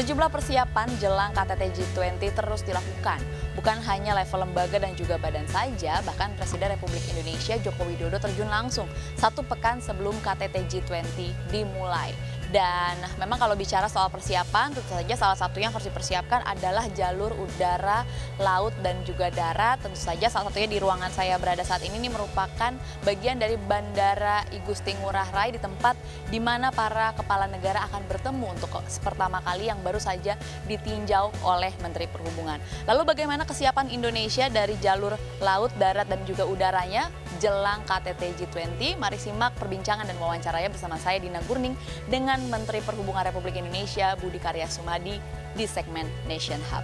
Sejumlah persiapan jelang KTT G20 terus dilakukan. Bukan hanya level lembaga dan juga badan saja, bahkan Presiden Republik Indonesia Joko Widodo terjun langsung 1 pekan sebelum KTT G20 dimulai. Dan memang kalau bicara soal persiapan, tentu saja salah satu yang harus dipersiapkan adalah jalur udara, laut, dan juga darat. Tentu saja salah satunya di ruangan saya berada saat ini merupakan bagian dari Bandara I Gusti Ngurah Rai, di tempat di mana para kepala negara akan bertemu untuk pertama kali yang baru saja ditinjau oleh Menteri Perhubungan. Lalu bagaimana kesiapan Indonesia dari jalur laut, darat, dan juga udaranya jelang KTT G20? Mari simak perbincangan dan wawancaranya bersama saya Dina Gurning dengan Menteri Perhubungan Republik Indonesia Budi Karya Sumadi di segmen Nation Hub.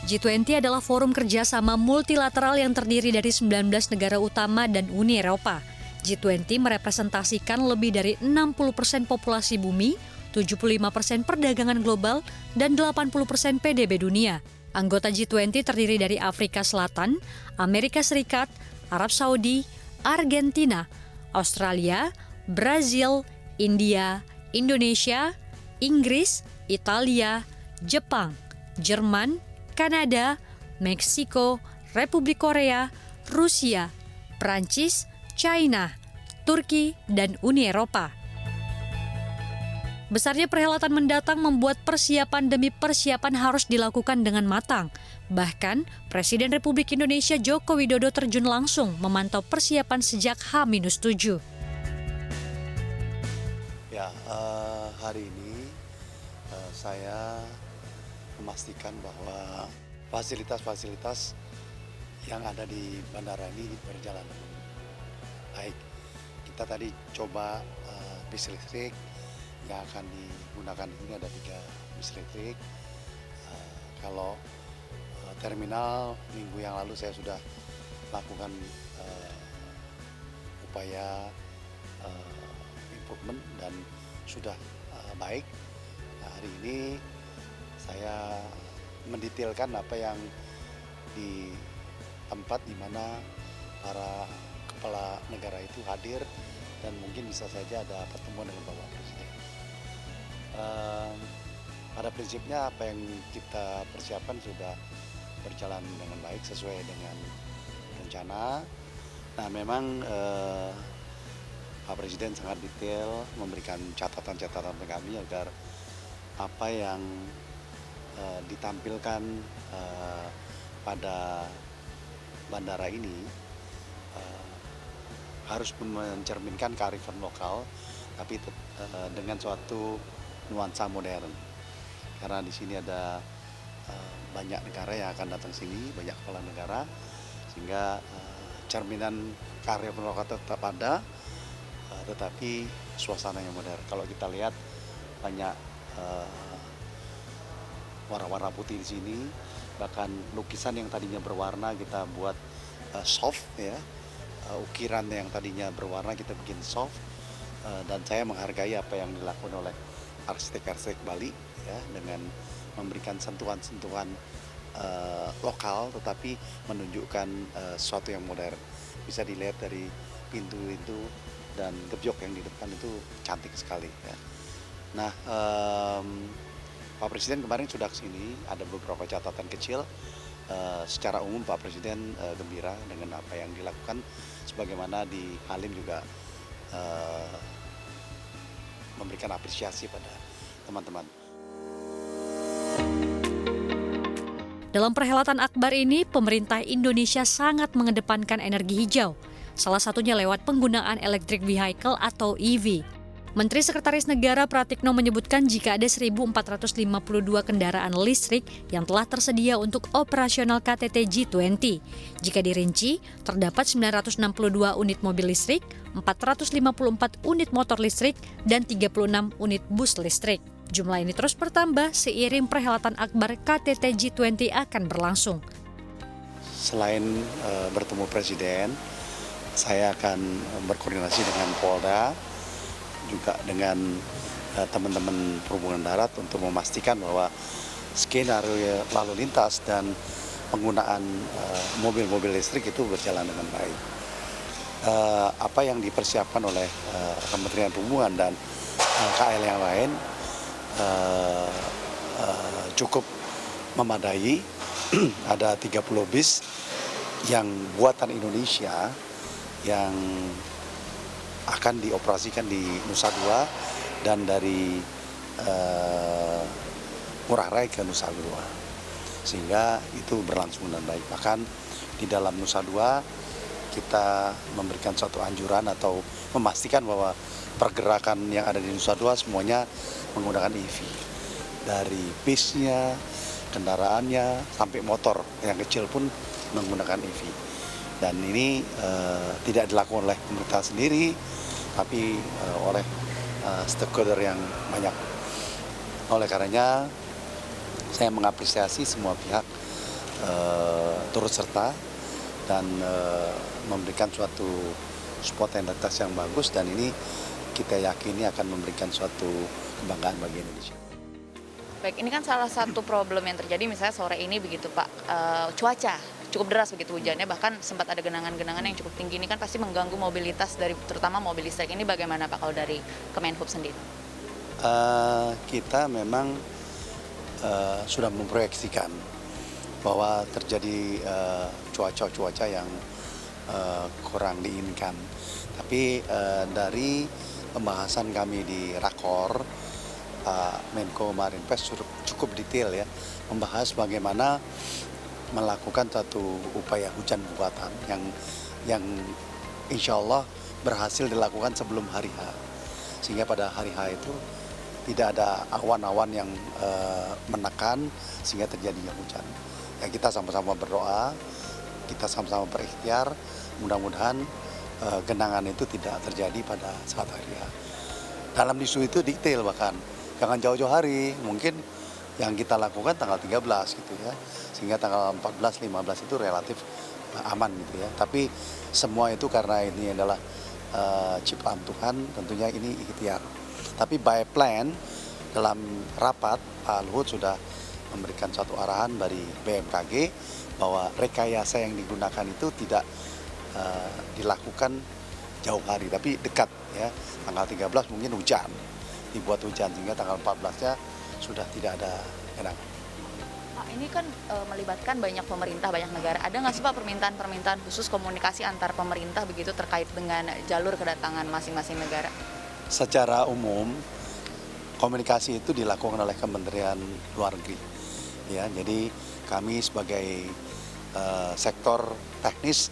G20 adalah forum kerjasama multilateral yang terdiri dari 19 negara utama dan Uni Eropa. G20 merepresentasikan lebih dari 60% populasi bumi, 75% perdagangan global, dan 80% PDB dunia. Anggota G20 terdiri dari Afrika Selatan, Amerika Serikat, Arab Saudi, Argentina, Australia, Brazil, India, Indonesia, Inggris, Italia, Jepang, Jerman, Kanada, Meksiko, Republik Korea, Rusia, Prancis, China, Turki, dan Uni Eropa. Besarnya perhelatan mendatang membuat persiapan demi persiapan harus dilakukan dengan matang. Bahkan, Presiden Republik Indonesia Joko Widodo terjun langsung memantau persiapan sejak H-7. Ya, hari ini saya memastikan bahwa fasilitas-fasilitas yang ada di bandara ini berjalan dengan baik. Kita tadi coba bis listrik yang akan digunakan ini ada 3 bis listrik. Kalau terminal minggu yang lalu saya sudah lakukan upaya improvement dan sudah baik. Nah, hari ini saya mendetailkan apa yang di tempat di mana para kepala negara itu hadir dan mungkin bisa saja ada pertemuan dengan Bapak Presiden. Pada prinsipnya apa yang kita persiapkan sudah berjalan dengan baik sesuai dengan rencana. Nah, memang Pak Presiden sangat detail memberikan catatan-catatan ke kami agar apa yang ditampilkan pada bandara ini harus mencerminkan kearifan lokal, tapi dengan suatu nuansa modern. Karena di sini ada banyak negara yang akan datang sini, banyak kepala negara, sehingga cerminan kearifan lokal tetap ada, tetapi suasananya modern. Kalau kita lihat banyak warna-warna putih di sini, bahkan lukisan yang tadinya berwarna kita buat soft ya, ukiran yang tadinya berwarna kita bikin soft, dan saya menghargai apa yang dilakukan oleh arsitek-arsitek Bali ya, dengan memberikan sentuhan-sentuhan lokal tetapi menunjukkan sesuatu yang modern. Bisa dilihat dari pintu-pintu dan gebyok yang di depan itu cantik sekali ya. Nah, Pak Presiden kemarin sudah kesini, ada beberapa catatan kecil. Secara umum Pak Presiden gembira dengan apa yang dilakukan, sebagaimana di Halim juga memberikan apresiasi pada teman-teman. Dalam perhelatan akbar ini, pemerintah Indonesia sangat mengedepankan energi hijau, salah satunya lewat penggunaan electric vehicle atau EV. Menteri Sekretaris Negara Pratikno menyebutkan jika ada 1.452 kendaraan listrik yang telah tersedia untuk operasional KTT G20. Jika dirinci, terdapat 962 unit mobil listrik, 454 unit motor listrik, dan 36 unit bus listrik. Jumlah ini terus bertambah seiring perhelatan akbar KTT G20 akan berlangsung. Selain bertemu Presiden, saya akan berkoordinasi dengan Polda, juga dengan teman-teman perhubungan darat untuk memastikan bahwa skenario lalu lintas dan penggunaan mobil-mobil listrik itu berjalan dengan baik. Apa yang dipersiapkan oleh Kementerian Perhubungan dan KL yang lain cukup memadai. Ada 30 bis yang buatan Indonesia yang akan dioperasikan di Nusa Dua dan dari Ngurah Rai ke Nusa Dua, sehingga itu berlangsung dengan baik. Bahkan di dalam Nusa Dua kita memberikan suatu anjuran atau memastikan bahwa pergerakan yang ada di Nusa Dua semuanya menggunakan EV, dari bisnya, kendaraannya, sampai motor yang kecil pun menggunakan EV. Dan ini tidak dilakukan oleh pemerintah sendiri, tapi oleh stakeholder yang banyak. Oleh karenanya, saya mengapresiasi semua pihak turut serta dan memberikan suatu spontanitas yang bagus, dan ini kita yakini akan memberikan suatu kebanggaan bagi Indonesia. Baik, ini kan salah satu problem yang terjadi misalnya sore ini begitu Pak, cuaca cukup deras begitu hujannya, bahkan sempat ada genangan-genangan yang cukup tinggi. Ini kan pasti mengganggu mobilitas dari terutama mobil listrik. Ini bagaimana Pak kalau dari Kemenhub sendiri? Kita memang sudah memproyeksikan bahwa terjadi cuaca yang kurang diinginkan. Tapi dari pembahasan kami di Rakor, Pak Menko Marinvest cukup detail ya, membahas bagaimana melakukan satu upaya hujan buatan yang insya Allah berhasil dilakukan sebelum hari H. Sehingga pada hari H itu tidak ada awan-awan yang menekan sehingga terjadinya hujan. Ya, kita sama-sama berdoa, kita sama-sama berikhtiar, mudah-mudahan genangan itu tidak terjadi pada saat hari H. Dalam isu itu detail, bahkan jangan jauh-jauh hari, mungkin yang kita lakukan tanggal 13 gitu ya, sehingga tanggal 14, 15 itu relatif aman gitu ya. Tapi semua itu karena ini adalah ciptaan Tuhan, tentunya ini ikhtiar. Tapi by plan, dalam rapat Pak Luhut sudah memberikan suatu arahan dari BMKG bahwa rekayasa yang digunakan itu tidak dilakukan jauh hari, tapi dekat ya. Tanggal 13 mungkin hujan, dibuat hujan, sehingga tanggal 14-nya sudah tidak ada genangan. Pak, ini kan melibatkan banyak pemerintah, banyak negara. Ada nggak sih Pak permintaan khusus komunikasi antar pemerintah begitu terkait dengan jalur kedatangan masing-masing negara? Secara umum, komunikasi itu dilakukan oleh Kementerian Luar Negeri. Ya, jadi kami sebagai sektor teknis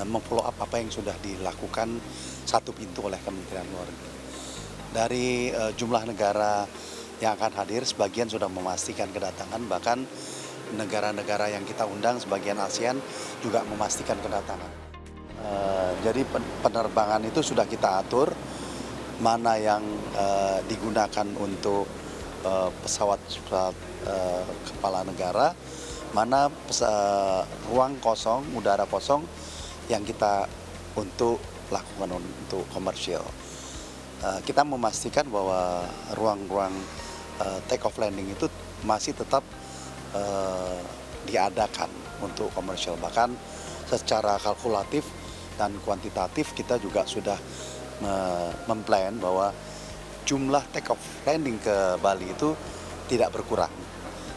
memfollow up apa yang sudah dilakukan satu pintu oleh Kementerian Luar Negeri. Dari jumlah negara yang akan hadir, sebagian sudah memastikan kedatangan, bahkan negara-negara yang kita undang, sebagian ASEAN juga memastikan kedatangan. Jadi penerbangan itu sudah kita atur, mana yang digunakan untuk pesawat kepala negara, mana ruang kosong, udara kosong yang kita untuk lakukan untuk komersial. Kita memastikan bahwa ruang-ruang take off landing itu masih tetap diadakan untuk komersial. Bahkan secara kalkulatif dan kuantitatif kita juga sudah memplan bahwa jumlah take off landing ke Bali itu tidak berkurang.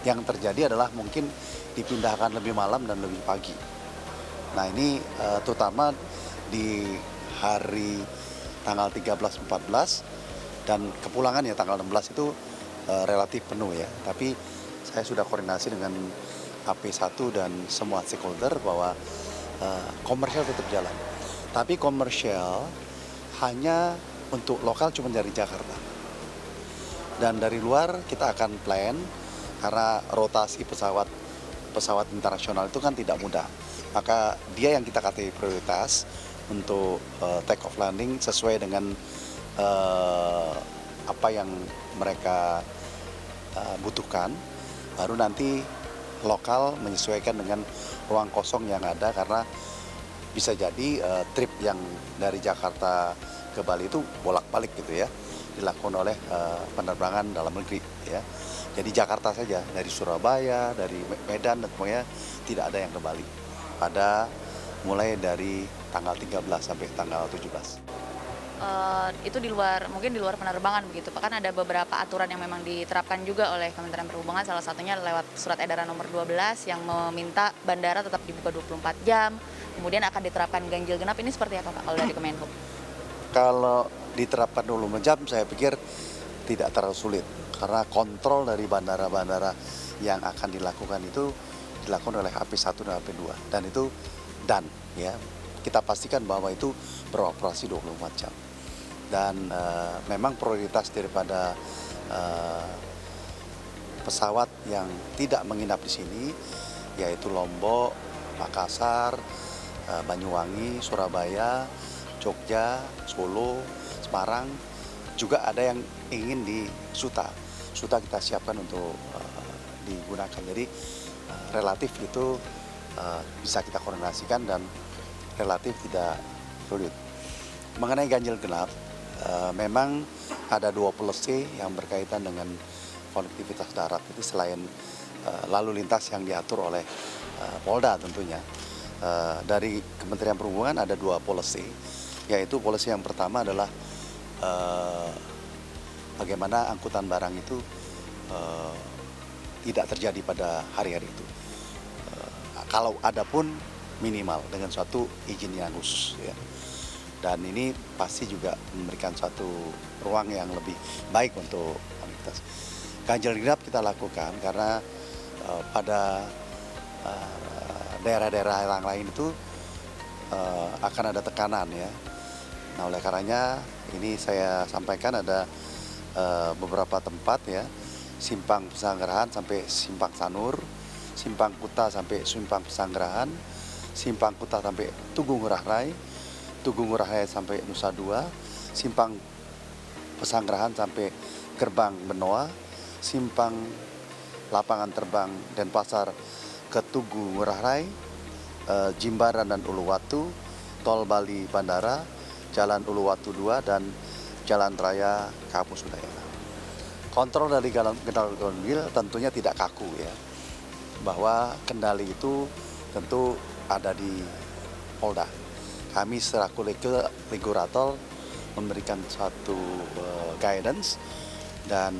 Yang terjadi adalah mungkin dipindahkan lebih malam dan lebih pagi. Nah ini terutama di hari tanggal 13-14 dan kepulangan ya tanggal 16 itu relatif penuh ya. Tapi saya sudah koordinasi dengan AP1 dan semua stakeholder bahwa komersial tetap jalan. Tapi komersial hanya untuk lokal cuma dari Jakarta. Dan dari luar kita akan plan, karena rotasi pesawat internasional itu kan tidak mudah. Maka dia yang kita kategori prioritas untuk take off landing sesuai dengan apa yang mereka butuhkan. Baru nanti lokal menyesuaikan dengan ruang kosong yang ada, karena bisa jadi trip yang dari Jakarta ke Bali itu bolak-balik gitu ya. dilakukan oleh penerbangan dalam negeri ya. Jadi Jakarta saja, dari Surabaya, dari Medan dan semuanya tidak ada yang ke Bali pada mulai dari tanggal 13 sampai tanggal 17. Itu mungkin di luar penerbangan begitu Pak, kan ada beberapa aturan yang memang diterapkan juga oleh Kementerian Perhubungan, salah satunya lewat surat edaran nomor 12 yang meminta bandara tetap dibuka 24 jam, kemudian akan diterapkan ganjil genap. Ini seperti apa Pak kalau dari Kemenhub? Kalau diterapkan 24 jam saya pikir tidak terlalu sulit karena kontrol dari bandara-bandara yang akan dilakukan itu dilakukan oleh AP1 dan AP2 dan itu ya kita pastikan bahwa itu beroperasi 24 jam. Dan memang prioritas daripada pesawat yang tidak menginap di sini yaitu Lombok, Makassar, Banyuwangi, Surabaya, Jogja, Solo, Semarang, juga ada yang ingin di Suta. Suta kita siapkan untuk digunakan. Jadi relatif itu bisa kita koordinasikan dan relatif tidak sulit. Mengenai ganjil genap, memang ada 2 policy yang berkaitan dengan konektivitas darat. Jadi selain lalu lintas yang diatur oleh Polda tentunya, dari Kementerian Perhubungan ada 2 policy, yaitu policy yang pertama adalah bagaimana angkutan barang itu tidak terjadi pada hari-hari itu. Kalau ada pun minimal dengan suatu izin yang khusus ya. Dan ini pasti juga memberikan suatu ruang yang lebih baik untuk komunitas. Ganjil genap kita lakukan karena pada daerah-daerah yang lain itu akan ada tekanan ya. Nah oleh karenanya ini saya sampaikan ada beberapa tempat ya, Simpang Pesanggerahan sampai Simpang Sanur, Simpang Kuta sampai Simpang Pesanggerahan, Simpang Kuta sampai Tugu Ngurah Rai, Tugu Ngurah Rai sampai Nusa Dua, Simpang Pesanggerahan sampai Gerbang Benoa, Simpang Lapangan Terbang Denpasar ke Tugu Ngurah Rai, Jimbaran dan Uluwatu, Tol Bali Bandara, Jalan Uluwatu 2 dan Jalan Raya Kapus Udayana. Kontrol dari ganjil tentunya tidak kaku ya, bahwa kendali itu tentu ada di Polda. Kami selaku regulator memberikan suatu guidance dan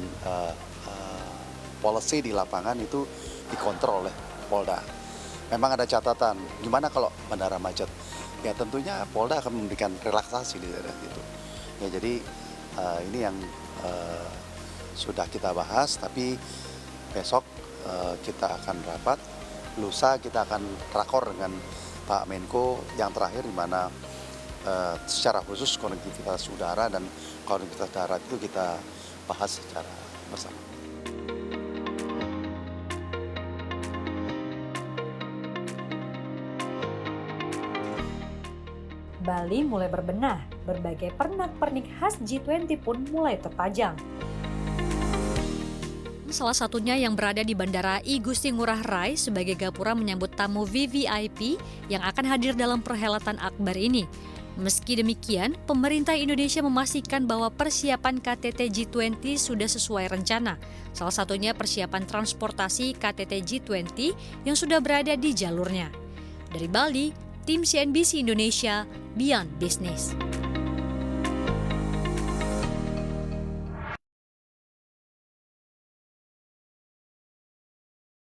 policy di lapangan itu dikontrol oleh Polda. Memang ada catatan, gimana kalau bandara macet? Ya tentunya Polda akan memberikan relaksasi di daerah itu. Ya jadi ini yang sudah kita bahas, tapi besok kita akan rapat, lusa kita akan rakor dengan Pak Menko yang terakhir di mana secara khusus konektivitas udara dan konektivitas darat itu kita bahas secara bersama. Bali mulai berbenah, berbagai pernak-pernik khas G20 pun mulai terpajang. Salah satunya yang berada di Bandara I Gusti Ngurah Rai sebagai gapura menyambut tamu VVIP yang akan hadir dalam perhelatan akbar ini. Meski demikian, pemerintah Indonesia memastikan bahwa persiapan KTT G20 sudah sesuai rencana. Salah satunya persiapan transportasi KTT G20 yang sudah berada di jalurnya. Dari Bali, tim CNBC Indonesia, Beyond Business.